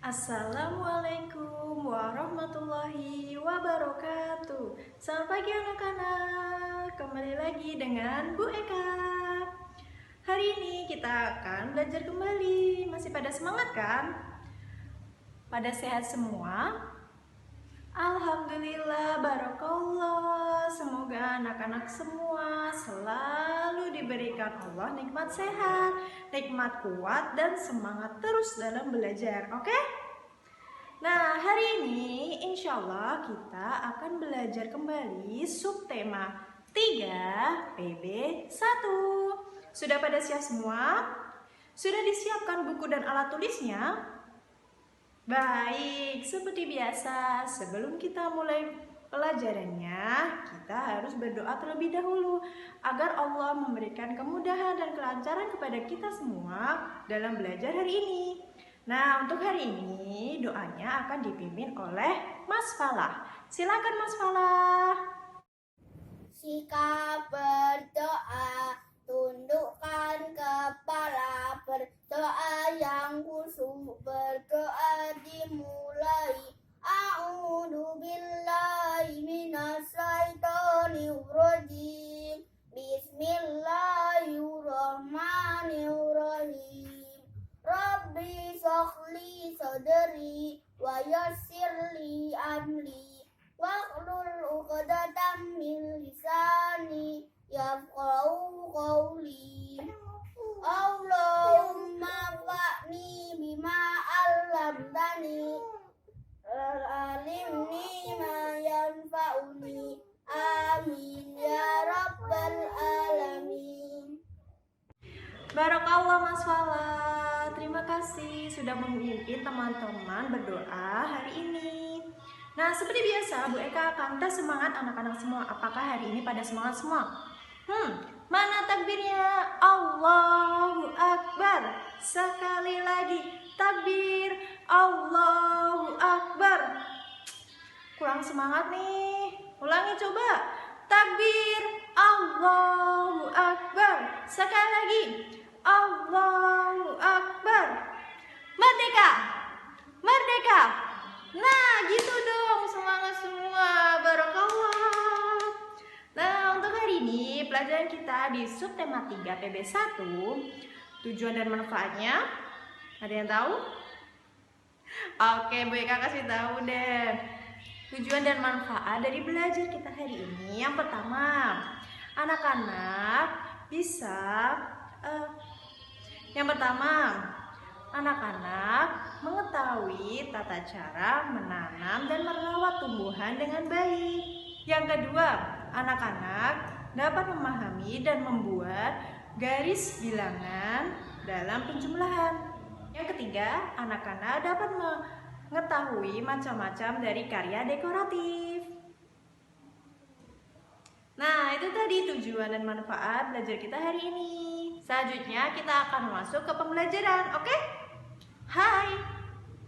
Assalamualaikum warahmatullahi wabarakatuh. Selamat pagi anak-anak. Kembali lagi dengan Bu Eka. Hari ini kita akan belajar kembali. Masih pada semangat kan? Pada sehat semua? Alhamdulillah, barakallah. Semoga anak-anak semua selalu diberikan Allah nikmat sehat, nikmat kuat, dan semangat terus dalam belajar. Oke? Nah, hari ini insya Allah kita akan belajar kembali subtema 3 PB1. Sudah pada siap semua? Sudah disiapkan buku dan alat tulisnya? Baik, seperti biasa, sebelum kita mulai pelajarannya, kita harus berdoa terlebih dahulu agar Allah memberikan kemudahan dan kelancaran kepada kita semua dalam belajar hari ini. Nah, untuk hari ini doanya akan dipimpin oleh Mas Falah. Silakan Mas Falah. Sikap berdoa, tundukkan kepala, berdoa yang khusyuk, berdoa dimulai. A'udzu billahi minasyaitonir rajim. Bismillahirrahmanirrahim. Rabbi shrahli sadri wa yassirli amri. Wahlul 'uqdatam min lisani yafqahu qawli. Allahumma fa'ni bima 'allamtani alimni ma yanfa'uni. Amin ya rabbal alamin. Barakallah Mas Falah. Terima kasih sudah memimpin teman-teman berdoa hari ini. Nah, seperti biasa, Bu Eka akan tes semangat anak-anak semua. Apakah hari ini pada semangat semua? Mana takbirnya? Allahu Akbar. Sekali lagi, takbir. Allahu Akbar. Kurang semangat nih. Ulangi coba. Takbir. Allahu Akbar. Sekali lagi. Allahu Akbar. Merdeka. Merdeka. Nah, gitu dong, semangat semua, barakallah. Nah, untuk hari ini pelajaran kita di subtema 3 PB1, tujuan dan manfaatnya, ada yang tahu? Oke, Bu Eka kasih tahu deh. Tujuan dan manfaat dari belajar kita hari ini, yang pertama, anak-anak bisa anak-anak mengetahui tata cara menanam dan merawat tumbuhan dengan baik. Yang kedua, anak-anak dapat memahami dan membuat garis bilangan dalam penjumlahan. Yang ketiga, anak-anak dapat mengetahui macam-macam dari karya dekoratif. Nah, itu tadi tujuan dan manfaat belajar kita hari ini. Selanjutnya kita akan masuk ke pembelajaran, oke? Hai,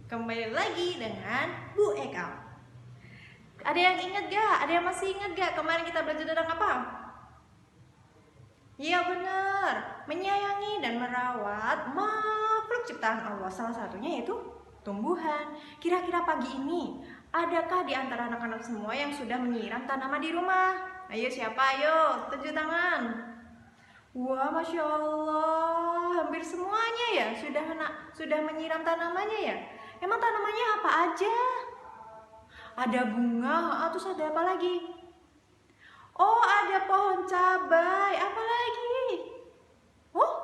kembali lagi dengan Bu Eka. Ada yang ingat gak? Ada yang masih ingat gak kemarin kita belajar tentang apa? Iya benar, menyayangi dan merawat makhluk ciptaan Allah. Salah satunya yaitu tumbuhan. Kira-kira pagi ini, adakah di antara anak-anak semua yang sudah menyiram tanaman di rumah? Ayo siapa? Ayo, tunjuk tangan. Wah, Masya Allah, hampir semuanya ya sudah menyiram tanamannya ya. Emang tanamannya apa aja? Ada bunga, terus ada apa lagi? Oh, ada pohon cabai, apa lagi? Oh,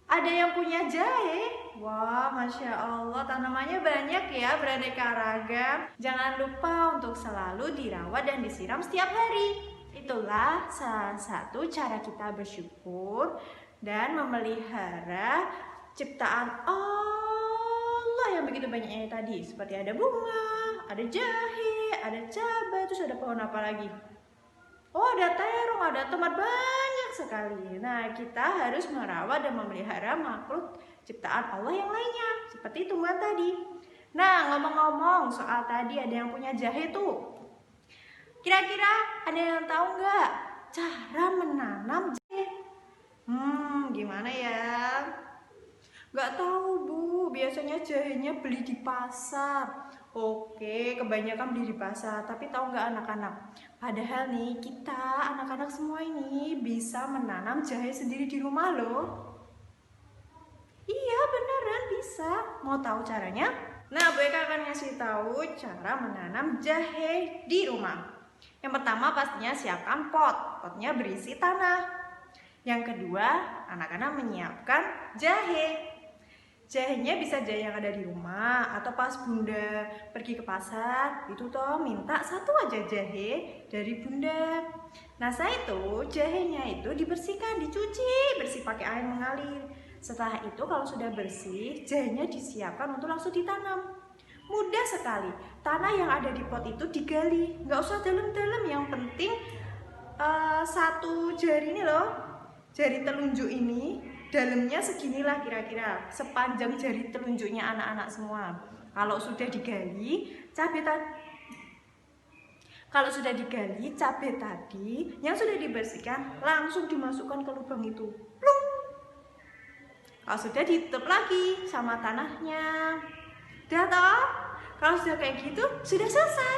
ada yang punya jahe. Wah, Masya Allah, tanamannya banyak ya, beraneka ragam. Jangan lupa untuk selalu dirawat dan disiram setiap hari. Itulah salah satu cara kita bersyukur dan memelihara ciptaan Allah yang begitu banyaknya tadi. Seperti ada bunga, ada jahe, ada cabai, terus ada pohon apa lagi? Oh, ada terong, ada tomat, banyak sekali. Nah, kita harus merawat dan memelihara makhluk ciptaan Allah yang lainnya, seperti tumbuhan tadi. Nah, ngomong-ngomong soal tadi ada yang punya jahe tuh. Kira-kira ada yang tahu nggak cara menanam jahe? Gimana ya? Nggak tahu Bu, biasanya jahenya beli di pasar. Oke, kebanyakan beli di pasar, tapi tahu nggak anak-anak? Padahal nih kita anak-anak semua ini bisa menanam jahe sendiri di rumah loh. Iya beneran bisa. Mau tahu caranya? Nah, Bu Eka akan ngasih tahu cara menanam jahe di rumah. Yang pertama pastinya siapkan pot. Potnya berisi tanah. Yang kedua, anak-anak menyiapkan jahe. Jahenya bisa jahe yang ada di rumah atau pas Bunda pergi ke pasar itu toh minta satu aja jahe dari Bunda. Nah setelah itu jahenya itu dibersihkan, dicuci bersih pakai air mengalir. Setelah itu kalau sudah bersih, jahenya disiapkan untuk langsung ditanam. Mudah sekali, tanah yang ada di pot itu digali, nggak usah dalam-dalam, yang penting satu jari ini loh, jari telunjuk ini dalamnya seginilah kira-kira, sepanjang jari telunjuknya anak-anak semua. Kalau sudah digali cabai tadi yang sudah dibersihkan langsung dimasukkan ke lubang itu. Plung. Kalau sudah ditutup lagi sama tanahnya. Udah toh? Kalau sudah kayak gitu sudah selesai.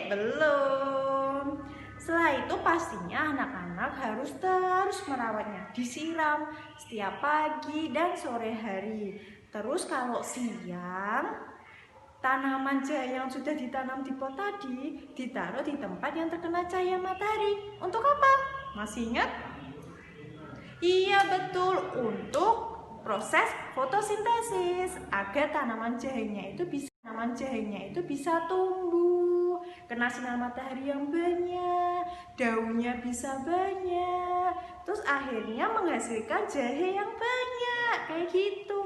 Belum. Setelah itu pastinya anak-anak harus terus merawatnya, disiram setiap pagi dan sore hari. Terus kalau siang, tanaman jahe yang sudah ditanam di pot tadi ditaruh di tempat yang terkena cahaya matahari. Untuk apa? Masih ingat? Iya betul, untuk proses fotosintesis agar tanaman jahenya itu bisa tumbuh, kena sinar matahari yang banyak, daunnya bisa banyak, terus akhirnya menghasilkan jahe yang banyak kayak gitu.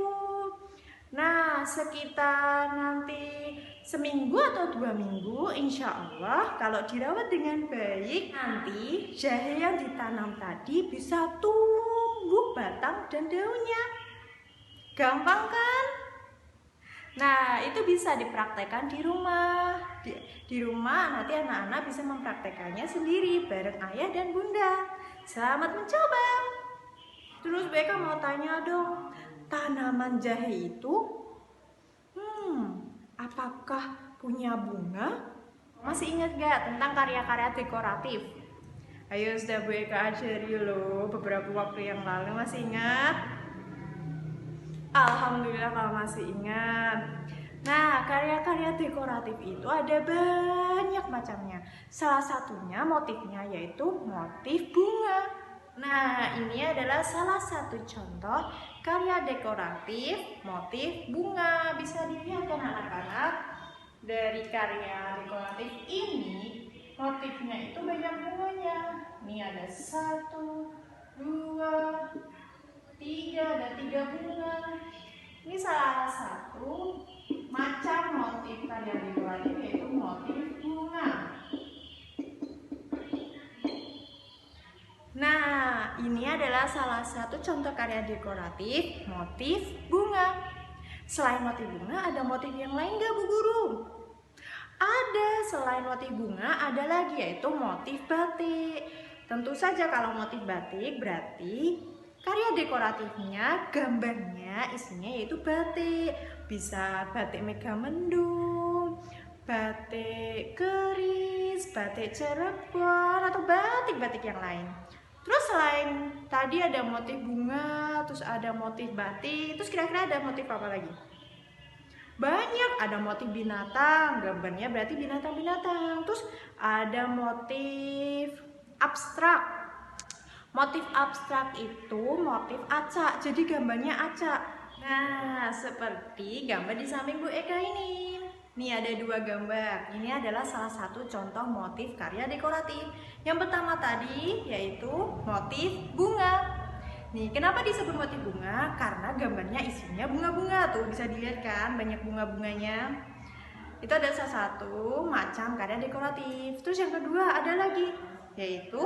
Nah sekitar nanti seminggu atau 2 minggu, insya Allah kalau dirawat dengan baik, nanti jahe yang ditanam tadi bisa tumbuh batang dan daunnya. Gampang kan? Nah itu bisa dipraktekkan di rumah. Di rumah nanti anak-anak bisa mempraktekannya sendiri bareng ayah dan bunda. Selamat mencoba. Terus mereka mau tanya dong, tanaman jahe itu apakah punya bunga? Masih ingat gak tentang karya-karya dekoratif? Ayo sudah Bu Eka ajari loh beberapa waktu yang lalu, masih ingat? Alhamdulillah kalau masih ingat. Nah, karya-karya dekoratif itu ada banyak macamnya. Salah satunya motifnya yaitu motif bunga. Nah, ini adalah salah satu contoh karya dekoratif motif bunga. Bisa dilihat kan anak-anak? Dari karya dekoratif ini, motifnya itu banyak bunganya. Ini ada 1, 2, 3, ada 3 bunga. Ini salah satu macam motif karya dekoratif yaitu motif bunga. Nah, ini adalah salah satu contoh karya dekoratif motif bunga. Selain motif bunga, ada motif yang lain gak Bu Guru? Ada, selain motif bunga ada lagi yaitu motif batik. Tentu saja kalau motif batik berarti karya dekoratifnya, gambarnya, isinya yaitu batik. Bisa batik Megamendung, batik keris, batik Cirebon, atau batik-batik yang lain. Terus selain tadi ada motif bunga, terus ada motif batik, terus kira-kira ada motif apa lagi? Banyak, ada motif binatang, gambarnya berarti binatang-binatang. Terus ada motif abstrak. Motif abstrak itu motif acak, jadi gambarnya acak. Nah, seperti gambar di samping Bu Eka ini. Nih ada 2 gambar. Ini adalah salah satu contoh motif karya dekoratif. Yang pertama tadi yaitu motif bunga. Nih, kenapa disebut motif bunga? Karena gambarnya isinya bunga-bunga. Tuh bisa dilihat kan, banyak bunga-bunganya. Itu ada salah satu macam karya dekoratif. Terus yang kedua ada lagi, yaitu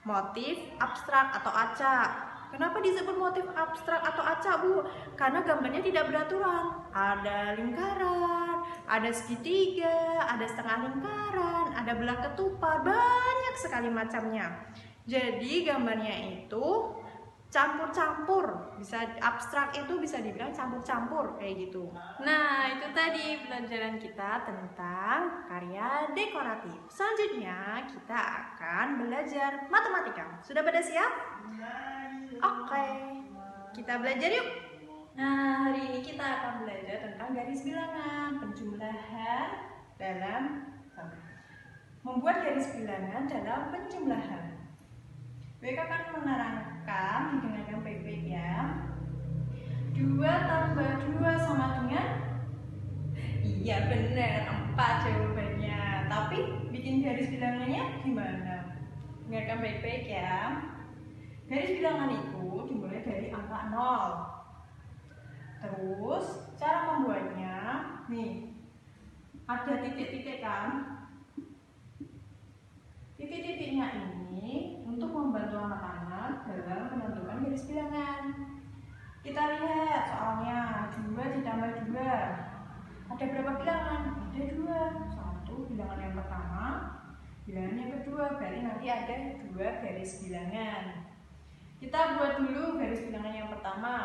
motif abstrak atau acak. Kenapa disebut motif abstrak atau acak, Bu? Karena gambarnya tidak beraturan. Ada lingkaran, ada segitiga, ada setengah lingkaran, ada belah ketupat, banyak sekali macamnya. Jadi gambarnya itu campur-campur, bisa abstrak itu bisa dibilang campur-campur kayak gitu. Nah, itu tadi pelajaran kita tentang karya dekoratif. Selanjutnya kita akan belajar matematika. Sudah pada siap? Oke, kita belajar yuk. Nah, hari ini kita akan belajar tentang garis bilangan, penjumlahan dalam membuat garis bilangan dalam penjumlahan. Mereka akan menerangkan dengan baik-baik ya. 2 tambah 2 sama dengan? Iya benar, 4 jawabannya. Tapi bikin garis bilangannya gimana? Dengarkan baik-baik ya. Garis bilangan itu dimulai dari angka 0. Terus cara membuatnya, nih ada titik-titik kan? Titik-titiknya ini untuk membantu anak-anak dalam menentukan garis bilangan. Kita lihat soalnya 2 ditambah 2. Ada berapa bilangan? Ada 2. 1 bilangan yang pertama, bilangan yang kedua. Berarti nanti ada 2 garis bilangan. Kita buat dulu garis bilangan yang pertama.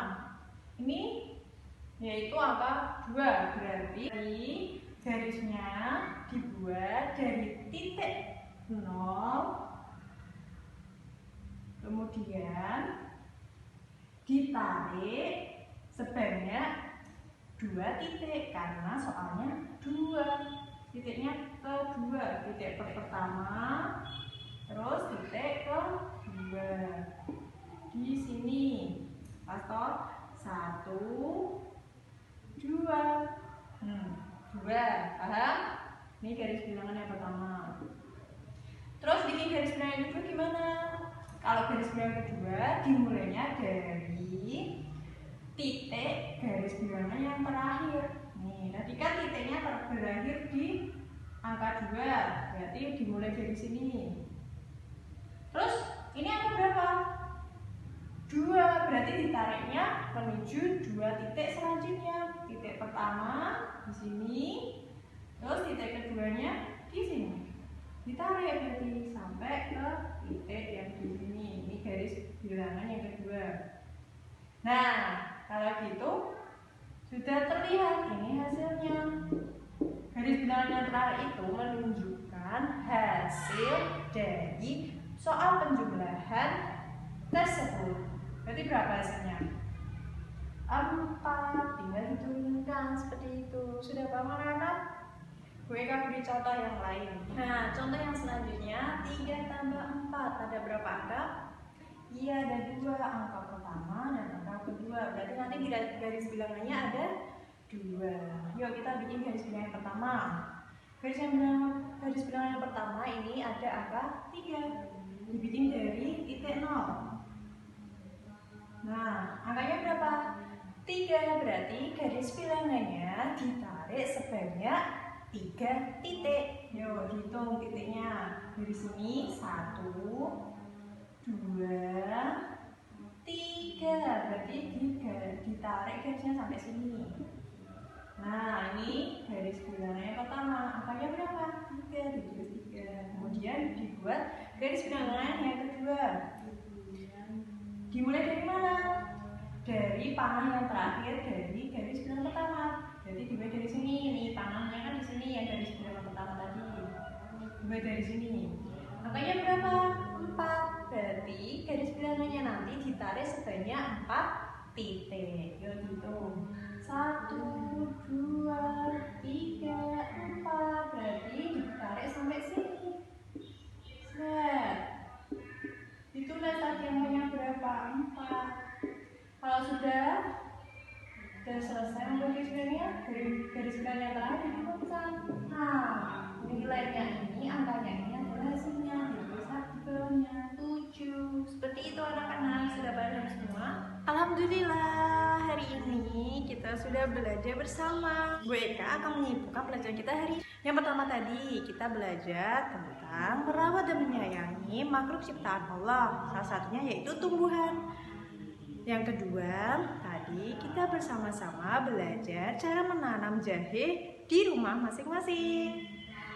Ini yaitu angka 2. Berarti garisnya dibuat dari titik 0, kemudian ditarik sebanyak 2 titik karena soalnya 2 titiknya kedua, titik pertama terus titik kedua di sini atau 1, 2, 2, paham? Ini garis bilangan yang pertama. Terus bikin garis bilangan yang kedua gimana? Kalau garis bilangan kedua dimulainya dari titik garis bilangan yang terakhir. Nih, tadi kan titiknya berakhir di angka 2, berarti dimulai dari sini. Terus ini angka berapa? 2, berarti ditariknya menuju 2 titik selanjutnya. Titik pertama di sini, terus titik keduanya di sini. Ditarik berarti sampai ke titik yang di sini. Ini garis bilangan yang kedua. Nah, kalau gitu sudah terlihat ini hasilnya. Garis bilangan yang terakhir itu menunjukkan hasil dari soal penjumlahan tersebut. Berarti berapa hasilnya? 4, tinggal diturunkan seperti itu. Sudah paham anak-anak? Gue akan beri contoh yang lain. Nah, contoh yang selanjutnya 3 tambah 4. Ada berapa angka? Iya, ada 2, angka pertama dan angka kedua. Berarti nanti garis bilangannya ada 2. Yuk kita bikin garis bilangan yang pertama. Garis bilangan yang pertama ini ada angka 3. Dibikin dari titik 0. Nah, angkanya berapa? 3, berarti garis bilangannya ditarik sebanyak 3 titik. Yuk dihitung titiknya. Dari sini 1, 2, 3. Berarti ditarik garisnya sampai sini. Nah, ini garis bilangan yang pertama. Angkanya berapa? 3, ditulis 3. Kemudian dibuat garis bilangan yang kedua. Dimulai dari mana? Dari panah yang terakhir dari garis bilangan pertama. Jadi dimulai dari sini. Nih panahnya kan di sini yang garis bilangan pertama tadi. Dimulai dari sini. Angkanya berapa? 4. Berarti garis bilangannya nanti ditarik sebanyak 4 titik. Yuk hitung. 1, 2, 3, 4. Berarti ditarik sampai sini. Set. Ditulis tadi angkanya berapa? 4. Kalau sudah selesai membuat garis bilangannya, garis bilangan yang terakhir dihitungkan. Nah, nilainya ini, angkanya ini adalah hasilnya. Ditulis tabelnya 7. Seperti itu anak-anak, sudah paham semua? Alhamdulillah, hari ini kita sudah belajar bersama. Bu Eka akan menyimpulkan pelajaran kita hari ini. Yang pertama tadi kita belajar tentang merawat dan menyayangi makhluk ciptaan Allah. Salah satunya yaitu tumbuhan. Yang kedua, tadi kita bersama-sama belajar cara menanam jahe di rumah masing-masing.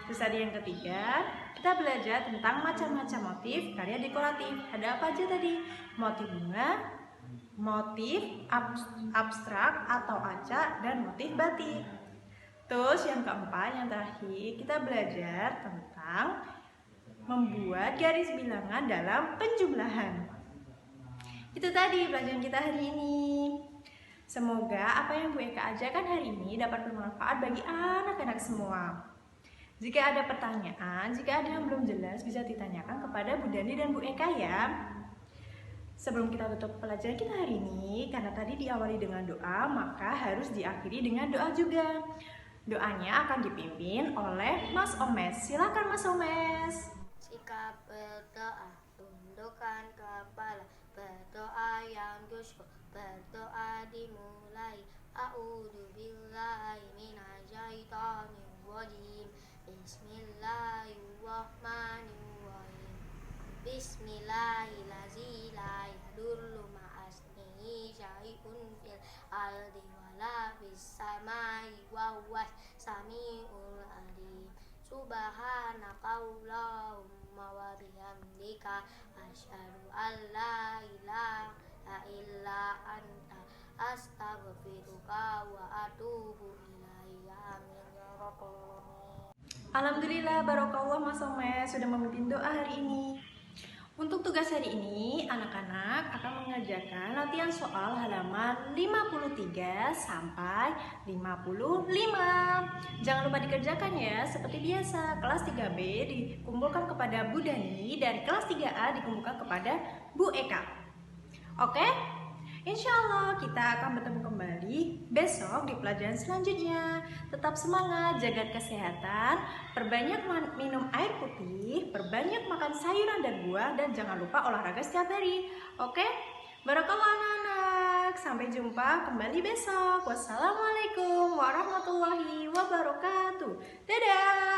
Terus tadi yang ketiga, kita belajar tentang macam-macam motif karya dekoratif. Ada apa aja tadi? Motif bunga, motif abstrak atau acak, dan motif batik. Terus yang keempat, yang terakhir, kita belajar tentang membuat garis bilangan dalam penjumlahan. Itu tadi pelajaran kita hari ini. Semoga apa yang Bu Eka ajarkan hari ini dapat bermanfaat bagi anak-anak semua. Jika ada pertanyaan, jika ada yang belum jelas, bisa ditanyakan kepada Bu Dani dan Bu Eka ya. Sebelum kita tutup pelajaran kita hari ini, karena tadi diawali dengan doa, maka harus diakhiri dengan doa juga. Doanya akan dipimpin oleh Mas Omes. Silakan Mas Omes. Sikap berdoa, tundukkan kepala, berdoa yang khusyuk, berdoa dimulai. A'udzu billahi minasyaitonir rajim. Bismillahirrahmanirrahim. Bismillahirrahmanirrahim. La yadullu ma'asnihi syai'un fil ardi wala fis samai wa huwas samiul alim. Subhanakallahumma wa bihamdika asyhadu an la ilaha illa anta astaghfiruka wa atubu ilaika. Amin ya rabbal alamin. Alhamdulillah, barokallah Mas Omes sudah memimpin doa hari ini. Untuk tugas hari ini, anak-anak akan mengerjakan latihan soal halaman 53 sampai 55. Jangan lupa dikerjakan ya, seperti biasa. Kelas 3B dikumpulkan kepada Bu Dani, dari kelas 3A dikumpulkan kepada Bu Eka. Oke? Insya Allah kita akan bertemu kembali besok di pelajaran selanjutnya. Tetap semangat, jaga kesehatan, perbanyak minum air putih, perbanyak makan sayuran dan buah, dan jangan lupa olahraga setiap hari. Oke? Barakallah anak-anak. Sampai jumpa kembali besok. Wassalamualaikum warahmatullahi wabarakatuh. Dadah.